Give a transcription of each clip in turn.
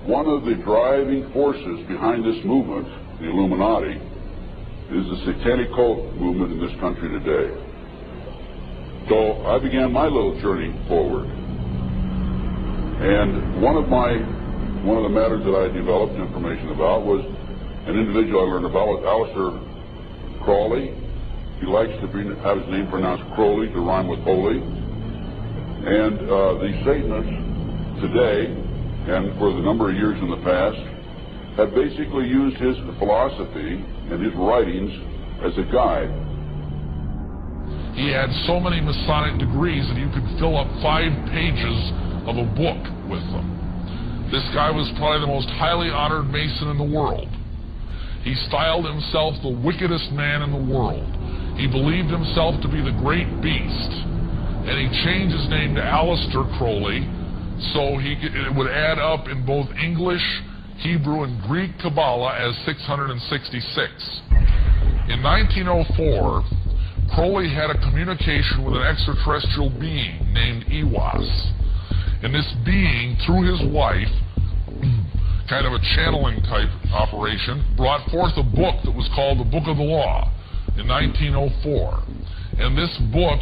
one of the driving forces behind this movement, the Illuminati, is the satanic cult movement in this country today. So I began my little journey forward. And one of the matters that I developed information about was an individual I learned about was Aleister Crowley. He likes to have his name pronounced Crowley to rhyme with holy. And the Satanists today, and for the number of years in the past, have basically used his philosophy and his writings as a guide. He had so many Masonic degrees that you could fill up 5 pages of a book with them. This guy was probably the most highly honored Mason in the world. He styled himself the wickedest man in the world. He believed himself to be the great beast, and he changed his name to Aleister Crowley, so it would add up in both English, Hebrew, and Greek Kabbalah as 666. In 1904, Crowley had a communication with an extraterrestrial being named Iwas. And this being, through his wife, kind of a channeling type operation, brought forth a book that was called the Book of the Law in 1904. And this book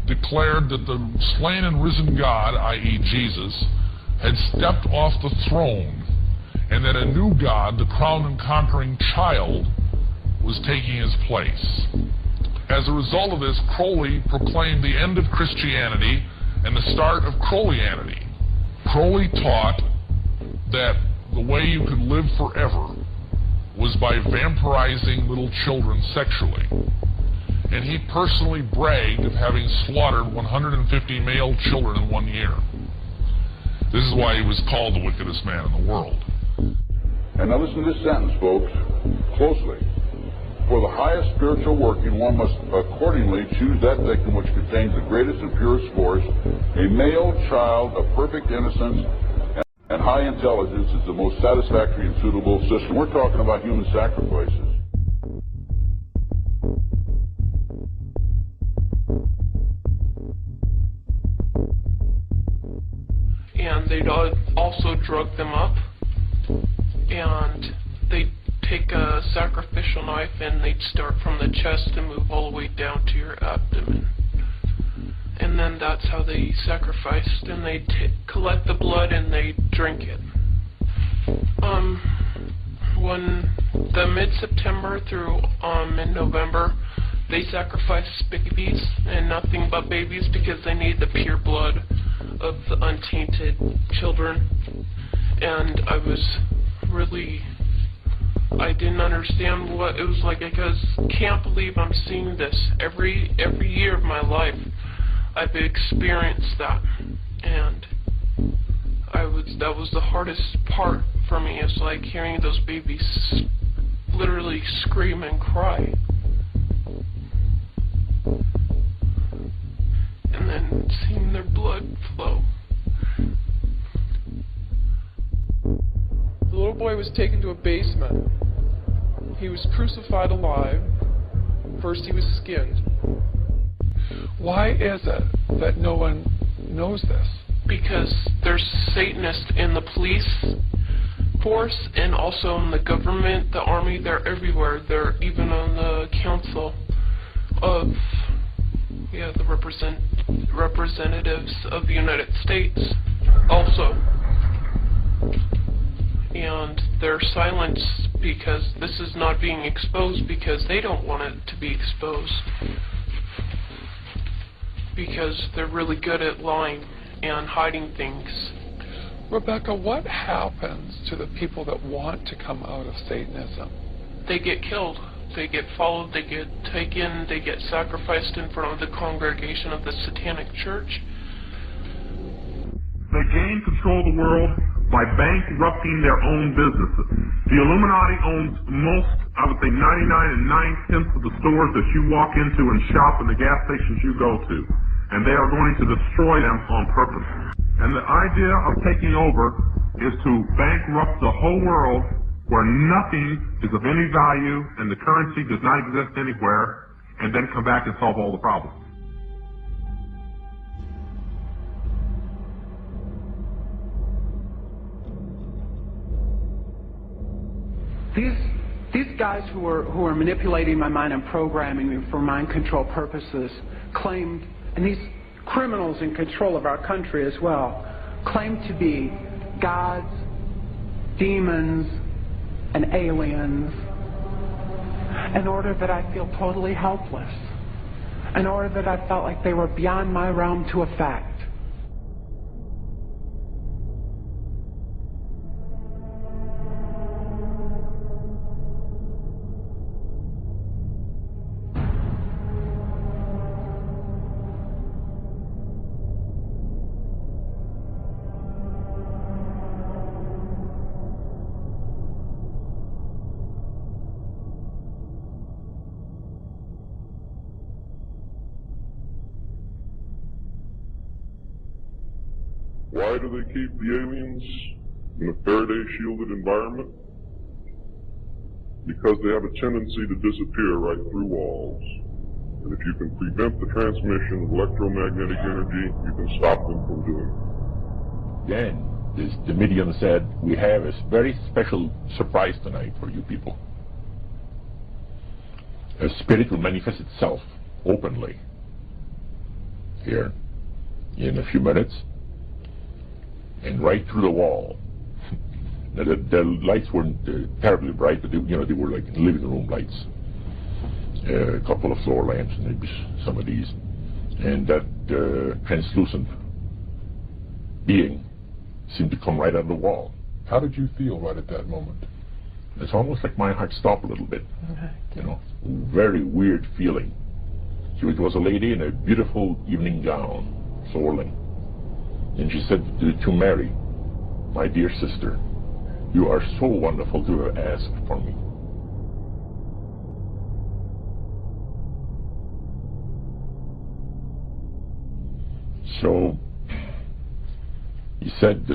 declared that the slain and risen God, i.e. Jesus, had stepped off the throne, and that a new God, the crowned and conquering child, was taking his place. As a result of this, Crowley proclaimed the end of Christianity and the start of Crowleyanity. Crowley taught that the way you could live forever was by vampirizing little children sexually. And he personally bragged of having slaughtered 150 male children in 1 year. This is why he was called the wickedest man in the world. And now listen to this sentence, folks, closely. For the highest spiritual working, one must accordingly choose that victim which contains the greatest and purest force. A male child of perfect innocence and high intelligence is the most satisfactory and suitable system. We're talking about human sacrifices. And they'd also drug them up, and they'd take a sacrificial knife and they'd start from the chest and move all the way down to your abdomen. And then that's how they sacrificed, and they'd collect the blood and they'd drink it. When the mid-September through mid-November, they sacrificed babies and nothing but babies because they need the pure blood of the untainted children. And I didn't understand what it was like, because can't believe I'm seeing this every year of my life. I've experienced that, and that was the hardest part for me. It's like hearing those babies literally scream and cry, and then seeing their blood flow. The little boy was taken to a basement. He was crucified alive. First he was skinned. Why is it that no one knows this? Because there's Satanists in the police force and also in the government, the army. They're everywhere. They're even on the council of the representatives of the United States also. And they're silenced because this is not being exposed, because they don't want it to be exposed, because they're really good at lying and hiding things. Rebecca, what happens to the people that want to come out of Satanism? They get killed. They get followed. They get taken. They get sacrificed in front of the congregation of the Satanic Church. They gain control of the world by bankrupting their own businesses. The Illuminati owns most, I would say 99 9/10 of the stores that you walk into and shop and the gas stations you go to. And they are going to destroy them on purpose. And the idea of taking over is to bankrupt the whole world where nothing is of any value and the currency does not exist anywhere, and then come back and solve all the problems. These guys who are manipulating my mind and programming me for mind control purposes claimed, and these criminals in control of our country as well, claimed to be gods, demons, and aliens, in order that I feel totally helpless, in order that I felt like they were beyond my realm to affect. Why do they keep the aliens in a Faraday-shielded environment? Because they have a tendency to disappear right through walls. And if you can prevent the transmission of electromagnetic energy, you can stop them from doing it. Then, the medium said, we have a very special surprise tonight for you people. A spirit will manifest itself openly here in a few minutes. And right through the wall. Now, the lights weren't terribly bright, but they were like living room lights. A couple of floor lamps, and maybe some of these. And that translucent being seemed to come right out of the wall. How did you feel right at that moment? It's almost like my heart stopped a little bit. Very weird feeling. It was a lady in a beautiful evening gown, swirling. And she said to Mary, my dear sister, you are so wonderful to have asked for me. So, he said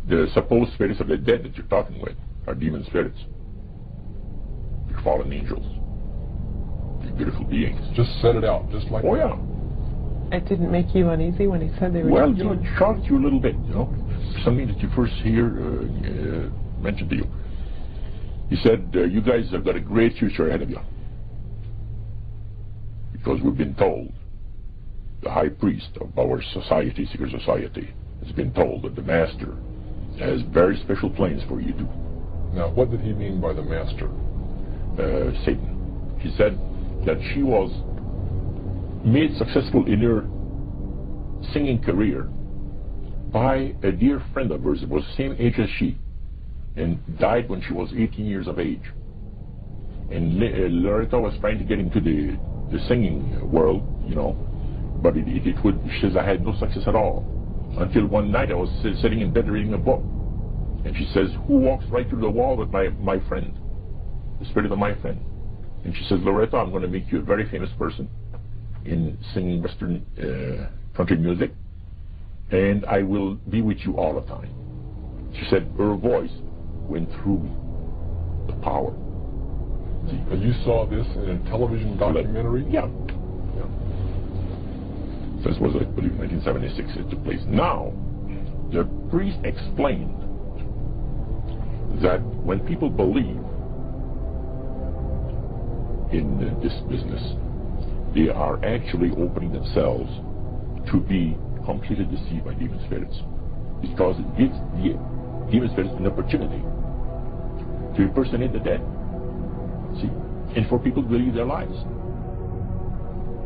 the supposed spirits of the dead that you're talking with are demon spirits. They're fallen angels. They're beautiful beings. Just said it out, just like that. Oh, yeah. It didn't make you uneasy when he said they were... Well, it shocked you a little bit, something that you first hear mentioned to you. He said, you guys have got a great future ahead of you. Because we've been told, the high priest of our society, secret society, has been told that the master has very special plans for you too. Now, what did he mean by the master? Satan. He said that she was made successful in her singing career by a dear friend of hers that was the same age as she and died when she was 18 years of age. And Loretta was trying to get into the singing world, but she says, I had no success at all. Until one night I was sitting in bed reading a book, and she says, who walks right through the wall with my friend, the spirit of my friend? And she says, Loretta, I'm going to make you a very famous person in singing Western country music, and I will be with you all the time. She said her voice went through me, the power. See, and you saw this in a television documentary? Yeah. This was, I believe, 1976 it took place. Now, the priest explained that when people believe in this business, they are actually opening themselves to be completely deceived by demon spirits, because it gives the demon spirits an opportunity to impersonate the dead, see, and for people to believe their lies.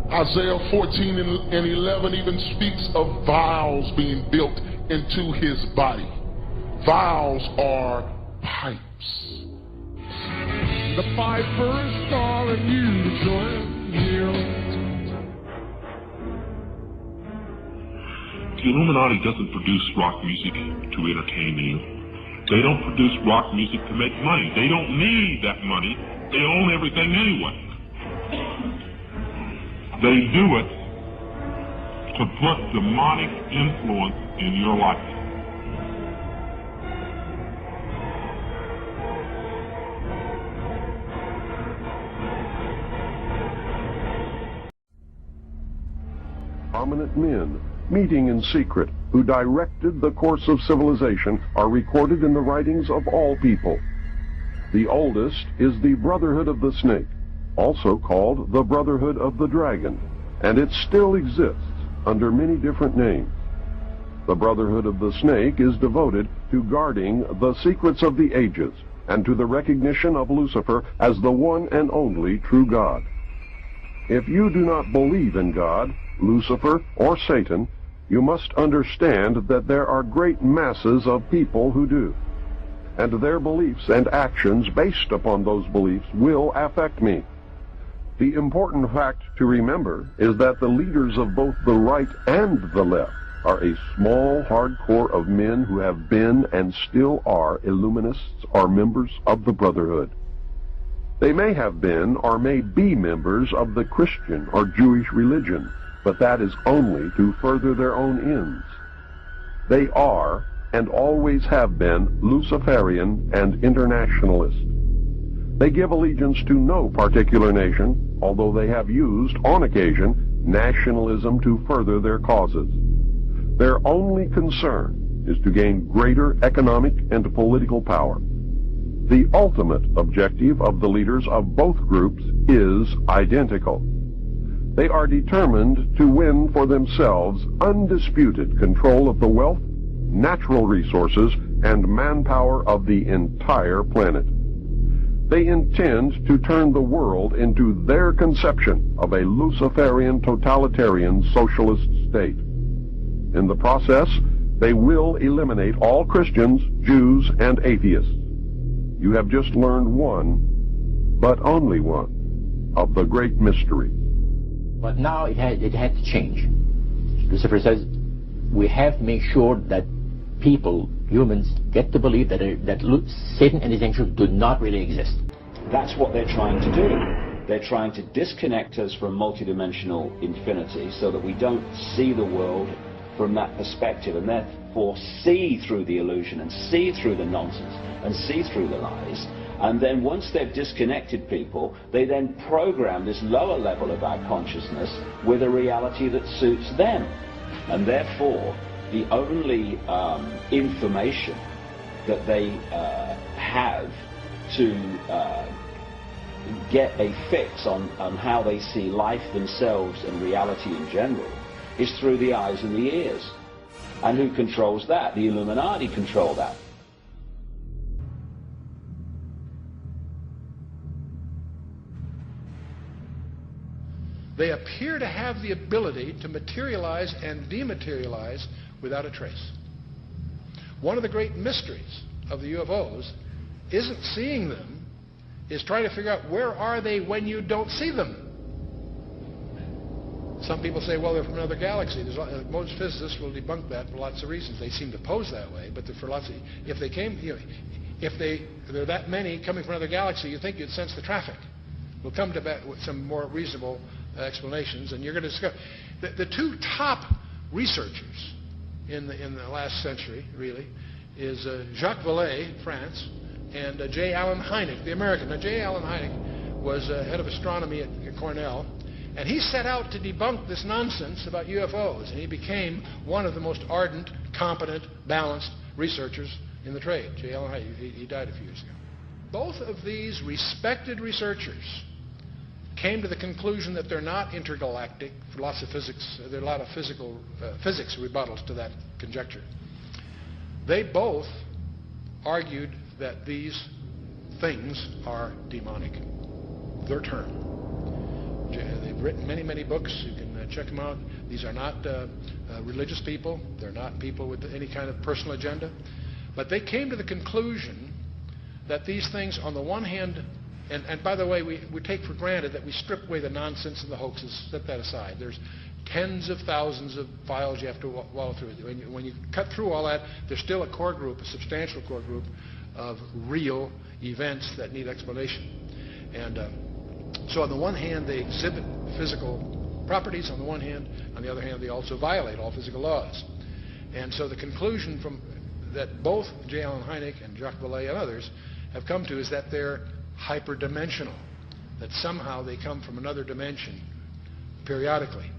Isaiah 14 and 11 even speaks of vials being built into his body. Vials are pipes. The Pipers calling you to join him. The Illuminati doesn't produce rock music to entertain you. They don't produce rock music to make money. They don't need that money. They own everything anyway. They do it to put demonic influence in your life. Prominent men, meeting in secret, who directed the course of civilization, are recorded in the writings of all people. The oldest is the Brotherhood of the Snake, also called the Brotherhood of the Dragon, and it still exists under many different names. The Brotherhood of the Snake is devoted to guarding the secrets of the ages and to the recognition of Lucifer as the one and only true God. If you do not believe in God, Lucifer, or Satan, you must understand that there are great masses of people who do, and their beliefs and actions based upon those beliefs will affect me. The important fact to remember is that the leaders of both the right and the left are a small, hard core of men who have been and still are Illuminists or members of the Brotherhood. They may have been or may be members of the Christian or Jewish religion, but that is only to further their own ends. They are and always have been Luciferian and internationalist. They give allegiance to no particular nation, although they have used, on occasion, nationalism to further their causes. Their only concern is to gain greater economic and political power. The ultimate objective of the leaders of both groups is identical. They are determined to win for themselves undisputed control of the wealth, natural resources, and manpower of the entire planet. They intend to turn the world into their conception of a Luciferian totalitarian socialist state. In the process, they will eliminate all Christians, Jews, and atheists. You have just learned one, but only one, of the great mystery. But now it had to change. Lucifer says we have to make sure that people, humans, get to believe that Satan and his angels do not really exist. That's what they're trying to do. They're trying to disconnect us from multidimensional infinity so that we don't see the world from that perspective, and therefore see through the illusion and see through the nonsense and see through the lies. And then once they've disconnected people, they then program this lower level of our consciousness with a reality that suits them. And therefore, the only information that they have to get a fix on how they see life themselves and reality in general is through the eyes and the ears. And who controls that? The Illuminati control that. They appear to have the ability to materialize and dematerialize without a trace. One of the great mysteries of the UFOs isn't seeing them, is trying to figure out where are they when you don't see them. Some people say, well, they're from another galaxy. Most physicists will debunk that for lots of reasons. They seem to pose that way, but for lots of, if they came, if there are that many coming from another galaxy, you think you'd sense the traffic. We'll come to that with some more reasonable explanations, and you're going to discover the two top researchers in the last century, really, is Jacques Vallée, France, and J. Allen Hynek, the American. Now, J. Allen Hynek was head of astronomy at Cornell, and he set out to debunk this nonsense about UFOs, and he became one of the most ardent, competent, balanced researchers in the trade. J. Allen Hynek, he died a few years ago. Both of these respected researchers came to the conclusion that they're not intergalactic for lots of physics. There are a lot of physics rebuttals to that conjecture. They both argued that these things are demonic. Their term. They've written many, many books. You can check them out. These are not religious people. They're not people with any kind of personal agenda. But they came to the conclusion that these things, on the one hand, and by the way, we take for granted that we strip away the nonsense and the hoaxes, set that aside. There's tens of thousands of files you have to wallow through. When you cut through all that, there's still a core group, a substantial core group of real events that need explanation. And so on the one hand, they exhibit physical properties on the one hand. On the other hand, they also violate all physical laws. And so the conclusion from that both J. Allen Hynek and Jacques Vallée and others have come to is that they're hyperdimensional, that somehow they come from another dimension periodically.